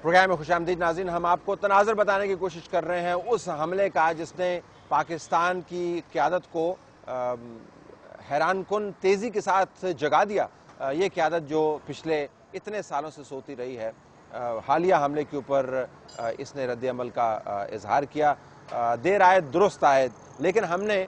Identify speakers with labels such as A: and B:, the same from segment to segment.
A: Programme में खुशामदीद नाज़रीन। हम आपको तनाज़र बताने की कोशिश कर रहे हैं उस हमले का जिसने पाकिस्तान की क़यादत को हैरानकुन तेज़ी के साथ जगा दिया। ये क़यादत जो पिछले इतने सालों से सोती रही है, हालिया हमले के ऊपर इसने रद्द-ए-अमल का इजहार किया। देर आए दुरुस्त आए, लेकिन हमने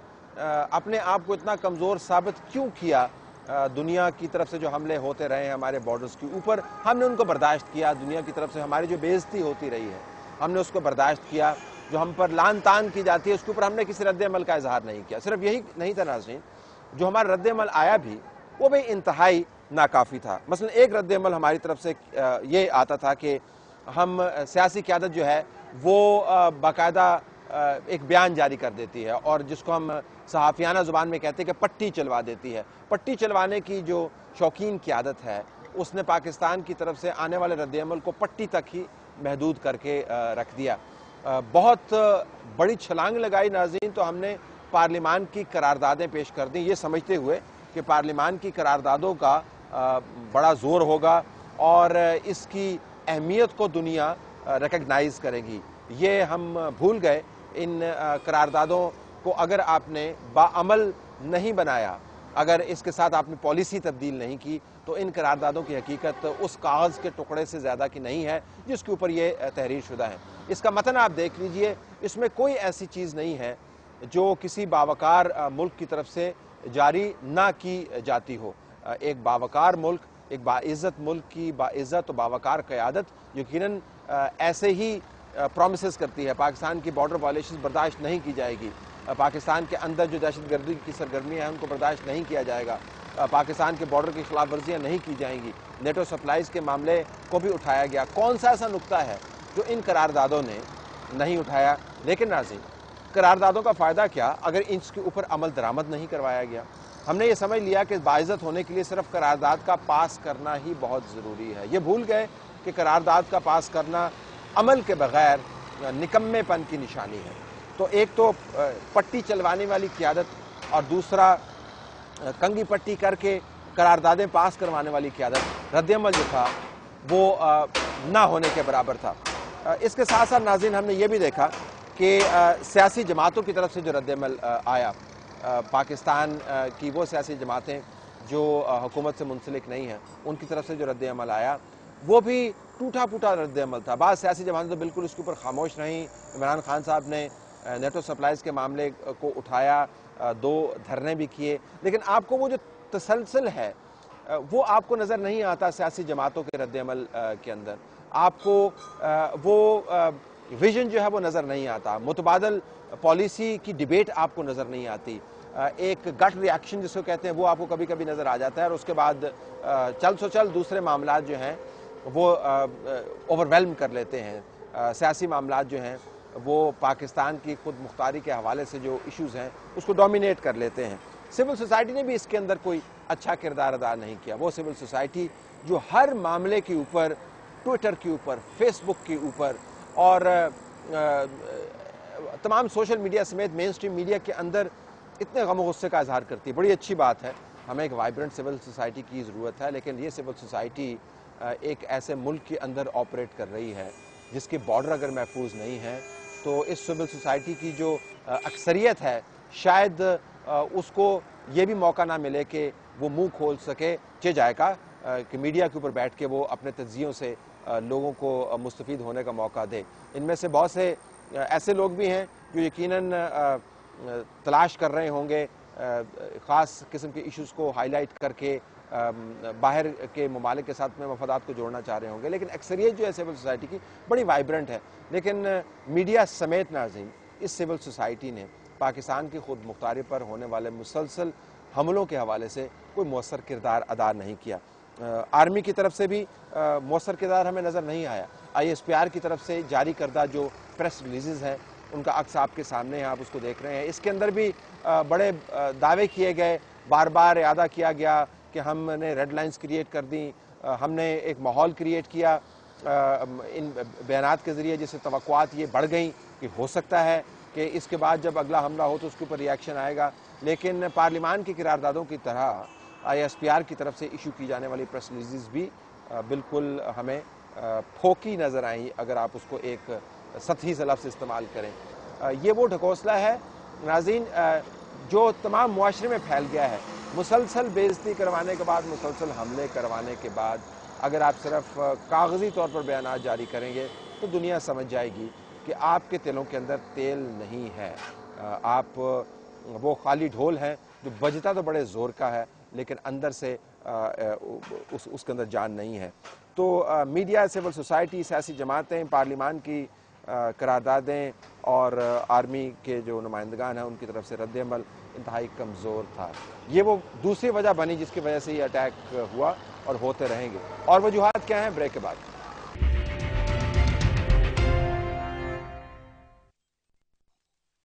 A: अपने आप को इतना कमज़ोर साबित क्यों किया? दुनिया की तरफ से जो हमले होते रहे हैं हमारे बॉर्डर्स के ऊपर, हमने उनको बर्दाश्त किया। दुनिया की तरफ से हमारी जो बेइज्जती होती रही है, हमने उसको बर्दाश्त किया। जो हम पर लान तान की जाती है, उसके ऊपर हमने किसी रद्द-ए-अमल का इजहार नहीं किया। सिर्फ यही नहीं था नाज़रीन, जो हमारा रद्द-ए-अमल आया भी, वो भी इंतहाई नाकाफ़ी था। मसलन एक रद्द-ए-अमल हमारी तरफ से ये आता था कि हम सियासी क़यादत जो है वो बाकायदा एक बयान जारी कर देती है और जिसको हम सहाफ़ियाना ज़ुबान में कहते हैं कि पट्टी चलवा देती है। पट्टी चलवाने की जो शौकीन क़यादत है, उसने पाकिस्तान की तरफ से आने वाले रद्द-ए-अमल को पट्टी तक ही महदूद करके रख दिया। बहुत बड़ी छलांग लगाई नाज़रीन, तो हमने पार्लिमान की करारदादें पेश कर दी, ये समझते हुए कि पार्लिमान की करारदादों का बड़ा ज़ोर होगा और इसकी अहमियत को दुनिया रिकग्नाइज़ करेगी। ये हम भूल गए। इन करारदादों को अगर आपने बाअमल नहीं बनाया, अगर इसके साथ आपने पॉलिसी तब्दील नहीं की, तो इन करारदादों की हकीकत उस कागज़ के टुकड़े से ज़्यादा की नहीं है जिसके ऊपर ये तहरीर शुदा है। इसका मतन आप देख लीजिए, इसमें कोई ऐसी चीज़ नहीं है जो किसी बावकार मुल्क की तरफ से जारी ना की जाती हो। एक बावकार मुल्क, एक बाइज़्ज़त मुल्क की बाइज़्ज़त और बावकार क़यादत यकीनन ऐसे ही प्रॉमिसेस करती है। पाकिस्तान की बॉर्डर वायलेशन बर्दाश्त नहीं की जाएगी। पाकिस्तान के अंदर जो दहशतगर्दी की सरगर्मियाँ हैं उनको बर्दाश्त नहीं किया जाएगा। पाकिस्तान के बॉर्डर की खिलाफ वर्जियाँ नहीं की जाएंगी। नेटो सप्लाईज़ के मामले को भी उठाया गया। कौन सा ऐसा नुक्ता है जो इन करारदादों ने नहीं उठाया? लेकिन नाज़रीन, करारदादों का फ़ायदा क्या अगर इसके ऊपर अमल दरामद नहीं करवाया गया? हमने ये समझ लिया कि बाइज़्ज़त होने के लिए सिर्फ करारदाद का पास करना ही बहुत ज़रूरी है। ये भूल गए कि करारदाद का पास करना अमल के बगैर निकम्मेपन की निशानी है। तो एक तो पट्टी चलवाने वाली क़यादत और दूसरा कंगी पट्टी करके करारदादें पास करवाने वाली क़यादत, रद्द-ए-अमल जो था वो ना होने के बराबर था। इसके साथ साथ नाज़रीन, हमने ये भी देखा कि सियासी जमातों की तरफ से जो रद्द-ए-अमल आया, पाकिस्तान की वो सियासी जमातें जो हुकूमत से मुंसलिक नहीं हैं, उनकी तरफ से जो रद्द-ए-अमल आया वो भी टूटा-फूटा रद्द-ए-अमल था। बाज़ सियासी जमातें तो बिल्कुल इसके ऊपर खामोश रहीं। इमरान खान साहब ने नेटो सप्लाईज़ के मामले को उठाया, 2 धरने भी किए, लेकिन आपको वो जो तसलसल है वो आपको नज़र नहीं आता सियासी जमातों के रद्द-ए-अमल के अंदर। आपको वो विजन जो है वो नज़र नहीं आता। मुतबादल पॉलिसी की डिबेट आपको नज़र नहीं आती। एक गट रिएक्शन जिसको कहते हैं वो आपको कभी कभी नज़र आ जाता है और उसके बाद चल सो चल दूसरे मामलात जो हैं वो ओवरवेल्म कर लेते हैं। सियासी मामलात जो हैं वो पाकिस्तान की खुद मुख्तारी के हवाले से जो इश्यूज़ हैं उसको डोमिनेट कर लेते हैं। सिविल सोसाइटी ने भी इसके अंदर कोई अच्छा किरदार अदा नहीं किया। वो सिविल सोसाइटी जो हर मामले के ऊपर, ट्विटर के ऊपर, फेसबुक के ऊपर और तमाम सोशल मीडिया समेत मेन स्ट्रीम मीडिया के अंदर इतने गम गुस्से का इजहार करती है। बड़ी अच्छी बात है, हमें एक वाइब्रेंट सिविल सोसाइटी की ज़रूरत है, लेकिन ये सिविल सोसाइटी एक ऐसे मुल्क के अंदर ऑपरेट कर रही है जिसके बॉर्डर अगर महफूज नहीं है, तो इस सिविल सोसाइटी की जो अक्सरियत है शायद उसको ये भी मौका ना मिले कि वो मुंह खोल सके चे जाएगा कि मीडिया के ऊपर बैठ के वो अपने तज्जियों से लोगों को मुस्तफ़ीद होने का मौका दे। इनमें से बहुत से ऐसे लोग भी हैं जो यकीनन तलाश कर रहे होंगे ख़ास किस्म के इश्यूज़ को हाईलाइट करके बाहर के ममालिक के साथ में मफादात को जोड़ना चाह रहे होंगे, लेकिन अक्सरियत जो है सिविल सोसाइटी की बड़ी वाइब्रेंट है। लेकिन मीडिया समेत नाज़रीन, इस सिविल सोसाइटी ने पाकिस्तान की खुद मुख्तारी पर होने वाले मुसलसल हमलों के हवाले से कोई मौसर किरदार अदा नहीं किया। आर्मी की तरफ से भी मौसर किरदार हमें नज़र नहीं आया। ISPR की तरफ से जारी करदा जो प्रेस रिलीज़ हैं उनका अक्स आपके सामने है, आप उसको देख रहे हैं। इसके अंदर भी बड़े दावे किए गए, बार बार यादा किया गया कि हमने रेड लाइन्स क्रिएट कर दी, हमने एक माहौल क्रिएट किया इन बयानात के ज़रिए, जिससे तवक्कुआत ये बढ़ गई कि हो सकता है कि इसके बाद जब अगला हमला हो तो उसके ऊपर रिएक्शन आएगा। लेकिन पार्लिमान की करारदादों की तरह ISPR की तरफ से इशू की जाने वाली प्रेस रिलीज़ भी बिल्कुल हमें फोकी नज़र आई, अगर आप उसको एक सतही से लफ्ज़ इस्तेमाल करें। ये वो ढकोसला है नाज़रीन जो तमाम मुआशरे में फैल गया है। मुसलसल बेइज्जती करवाने के बाद, मुसलसल हमले करवाने के बाद अगर आप सिर्फ कागज़ी तौर पर बयानात जारी करेंगे तो दुनिया समझ जाएगी कि आपके तिलों के अंदर तेल नहीं है। आप वो खाली ढोल हैं जो बजता तो बड़े ज़ोर का है लेकिन अंदर से उसके अंदर जान नहीं है। तो मीडिया, सिविल सोसाइटी, सियासी जमातें, पार्लिमान की करारदादें और आर्मी के जो नुमाइंदगान हैं उनकी तरफ से रद्द-ए-अमल इंतहाई कमज़ोर था। ये वो दूसरी वजह बनी जिसकी वजह से ये अटैक हुआ और होते रहेंगे। और वजूहात क्या हैं, ब्रेक के बाद।